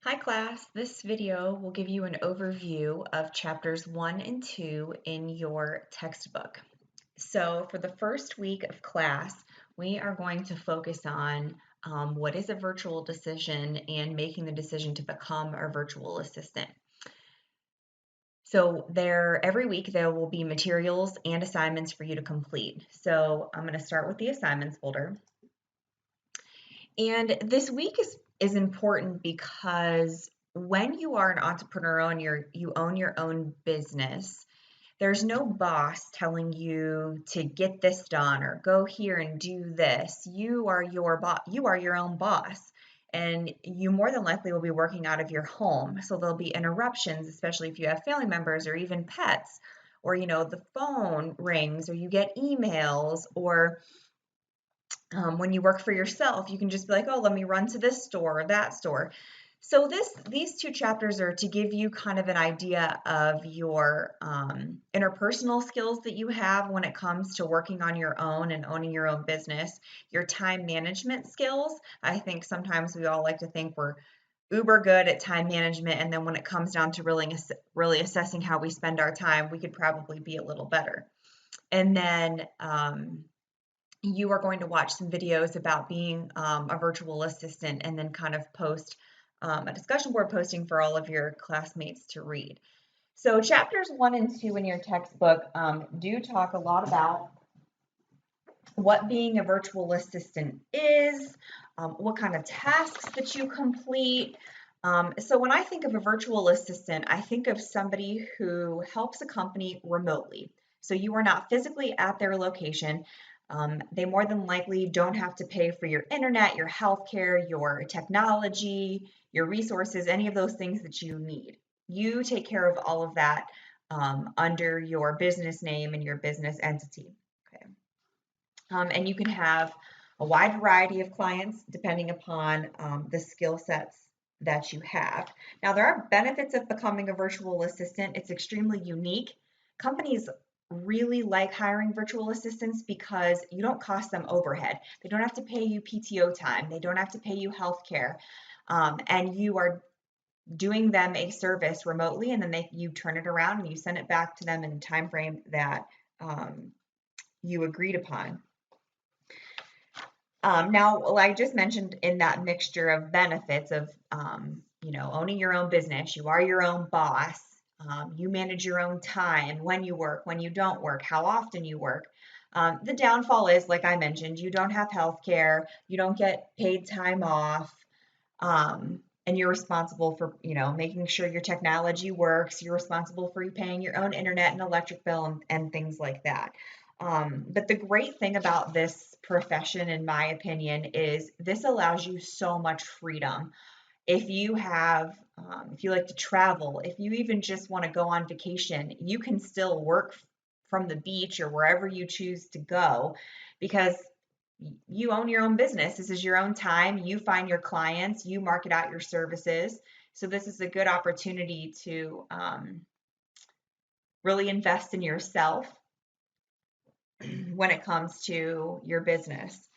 Hi class, this video will give you an overview of chapters 1 and 2 in your textbook. So for the first week of class, we are going to focus on what is a virtual decision and making the decision to become a virtual assistant. So every week there will be materials and assignments for you to complete. So I'm going to start with the assignments folder. And this week is important because when you are an entrepreneur and you own your own business, there's no boss telling you to get this done or go here and do this. You are your boss, you are your own boss. And you more than likely will be working out of your home. So there'll be interruptions, especially if you have family members or even pets, or the phone rings or you get emails, or when you work for yourself, you can just be like, oh, let me run to this store or that store. So these two chapters are to give you kind of an idea of your interpersonal skills that you have when it comes to working on your own and owning your own business, your time management skills. I think sometimes we all like to think we're uber good at time management, and then when it comes down to really assessing how we spend our time, we could probably be a little better. And then you are going to watch some videos about being a virtual assistant and then kind of post a discussion board posting for all of your classmates to read. So chapters 1 and 2 in your textbook do talk a lot about what being a virtual assistant is, what kind of tasks that you complete. So when I think of a virtual assistant, I think of somebody who helps a company remotely. So you are not physically at their location. They more than likely don't have to pay for your internet, your healthcare, your technology, your resources, any of those things that you need. You take care of all of that under your business name and your business entity. Okay. And you can have a wide variety of clients depending upon the skill sets that you have. Now, there are benefits of becoming a virtual assistant. It's extremely unique. Companies really like hiring virtual assistants because you don't cost them overhead. They don't have to pay you PTO time. They don't have to pay you health care. And you are doing them a service remotely, and then you turn it around and you send it back to them in a time frame that you agreed upon. Now, like I just mentioned, in that mixture of benefits of, owning your own business, you are your own boss, you manage your own time, when you work, when you don't work, how often you work. The downfall is, like I mentioned, you don't have health care, you don't get paid time off, and you're responsible for, making sure your technology works. You're responsible for paying your own internet and electric bill and things like that. But the great thing about this profession, in my opinion, is this allows you so much freedom. If you if you like to travel, if you even just want to go on vacation, you can still work from the beach or wherever you choose to go because you own your own business. This is your own time. You find your clients, you market out your services. So this is a good opportunity to really invest in yourself when it comes to your business.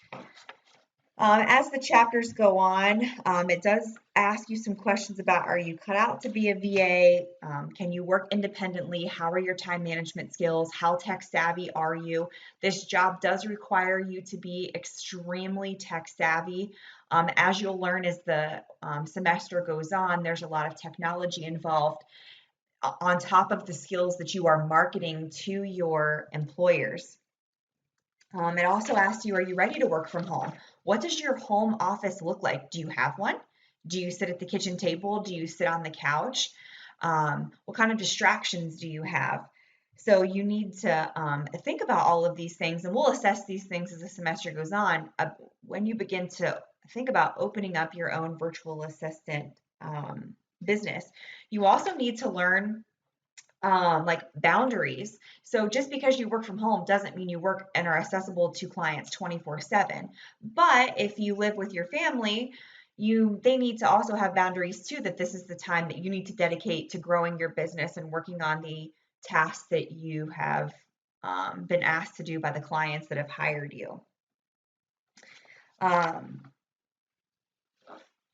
As the chapters go on, it does ask you some questions about, are you cut out to be a VA? Can you work independently? How are your time management skills? How tech savvy are you? This job does require you to be extremely tech savvy. As you'll learn as the semester goes on, there's a lot of technology involved on top of the skills that you are marketing to your employers. It also asks you, are you ready to work from home? What does your home office look like? Do you have one? Do you sit at the kitchen table? Do you sit on the couch? What kind of distractions do you have? So you need to think about all of these things, and we'll assess these things as the semester goes on. When you begin to think about opening up your own virtual assistant business, you also need to learn like boundaries. So just because you work from home doesn't mean you work and are accessible to clients 24/7. But if you live with your family, they need to also have boundaries too, that this is the time that you need to dedicate to growing your business and working on the tasks that you have been asked to do by the clients that have hired you. Um,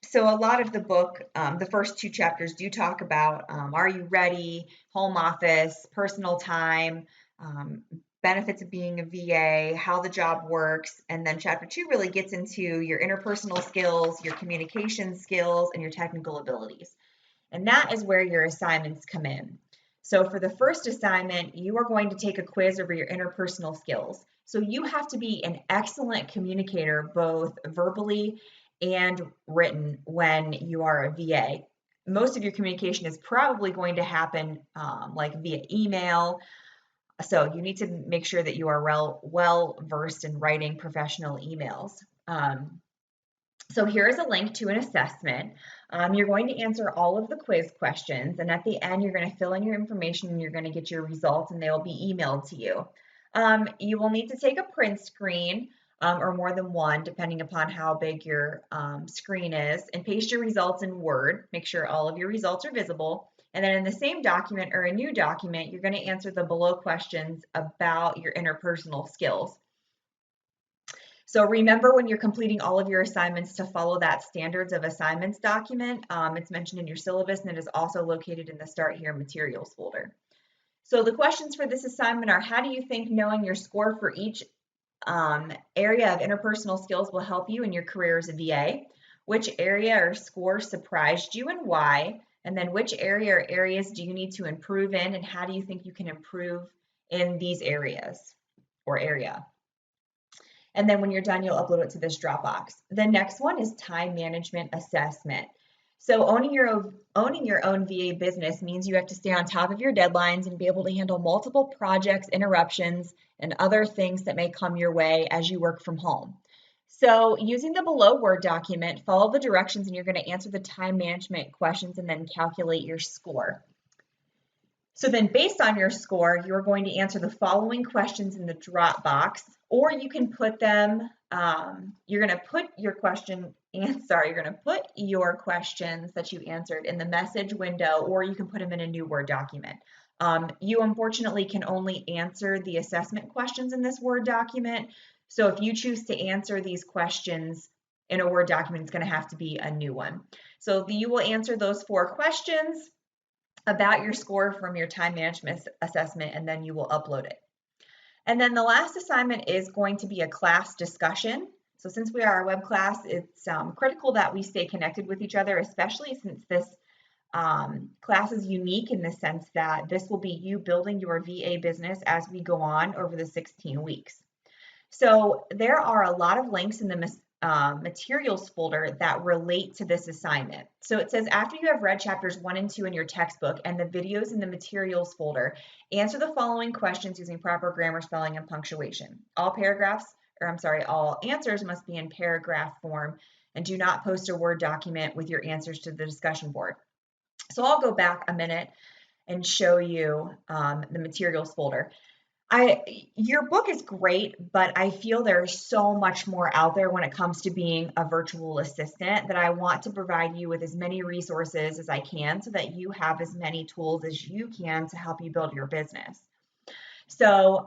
So a lot of the book, the first two chapters do talk about are you ready, home office, personal time, um, benefits of being a VA, how the job works, and then chapter two really gets into your interpersonal skills, your communication skills, and your technical abilities. And that is where your assignments come in. So for the first assignment, you are going to take a quiz over your interpersonal skills. So you have to be an excellent communicator, both verbally and written, when you are a VA. Most of your communication is probably going to happen like via email. So you need to make sure that you are well versed in writing professional emails. So here is a link to an assessment. You're going to answer all of the quiz questions, and at the end, you're going to fill in your information and you're going to get your results, and they will be emailed to you. You will need to take a print screen or more than one, depending upon how big your screen is, and paste your results in Word. Make sure all of your results are visible. And then in the same document or a new document, you're going to answer the below questions about your interpersonal skills. So remember when you're completing all of your assignments to follow that standards of assignments document. It's mentioned in your syllabus and it is also located in the Start Here materials folder. So the questions for this assignment are, how do you think knowing your score for each area of interpersonal skills will help you in your career as a VA? Which area or score surprised you and why? And then which area or areas do you need to improve in, and how do you think you can improve in these areas or area? And then when you're done, you'll upload it to this Dropbox. The next one is time management assessment. So owning your own VA business means you have to stay on top of your deadlines and be able to handle multiple projects, interruptions, and other things that may come your way as you work from home. So using the below Word document, follow the directions and you're going to answer the time management questions and then calculate your score. So then based on your score, you're going to answer the following questions in the Dropbox, or you can put them, you're going to put your question, you're going to put your questions that you answered in the message window, or you can put them in a new Word document. You unfortunately can only answer the assessment questions in this Word document. So if you choose to answer these questions in a Word document, it's going to have to be a new one. So you will answer those 4 questions about your score from your time management assessment, and then you will upload it. And then the last assignment is going to be a class discussion. So since we are a web class, it's critical that we stay connected with each other, especially since this class is unique in the sense that this will be you building your VA business as we go on over the 16 weeks. So there are a lot of links in the materials folder that relate to this assignment. So it says, after you have read chapters 1 and 2 in your textbook and the videos in the materials folder, answer the following questions using proper grammar, spelling, and punctuation. All answers must be in paragraph form, and do not post a Word document with your answers to the discussion board. So I'll go back a minute and show you the materials folder. Your book is great, but I feel there's so much more out there when it comes to being a virtual assistant that I want to provide you with as many resources as I can so that you have as many tools as you can to help you build your business. So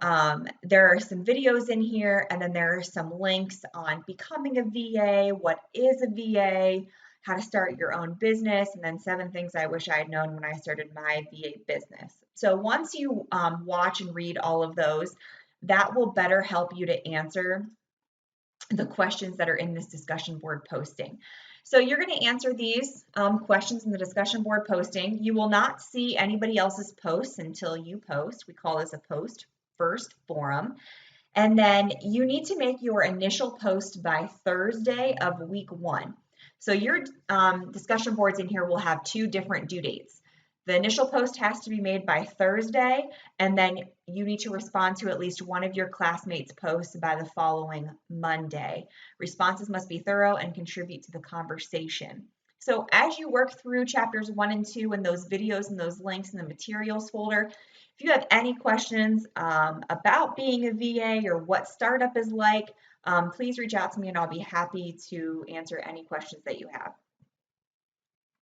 there are some videos in here, and then there are some links on becoming a VA, what is a VA, how to start your own business, and then 7 things I wish I had known when I started my VA business. So once you watch and read all of those, that will better help you to answer the questions that are in this discussion board posting. So you're going to answer these questions in the discussion board posting. You will not see anybody else's posts until you post. We call this a post first forum. And then you need to make your initial post by Thursday of week 1. So your discussion boards in here will have 2 different due dates. The initial post has to be made by Thursday, and then you need to respond to at least one of your classmates' posts by the following Monday. Responses must be thorough and contribute to the conversation. So as you work through chapters 1 and 2 and those videos and those links in the materials folder, if you have any questions about being a VA or what startup is like, please reach out to me and I'll be happy to answer any questions that you have.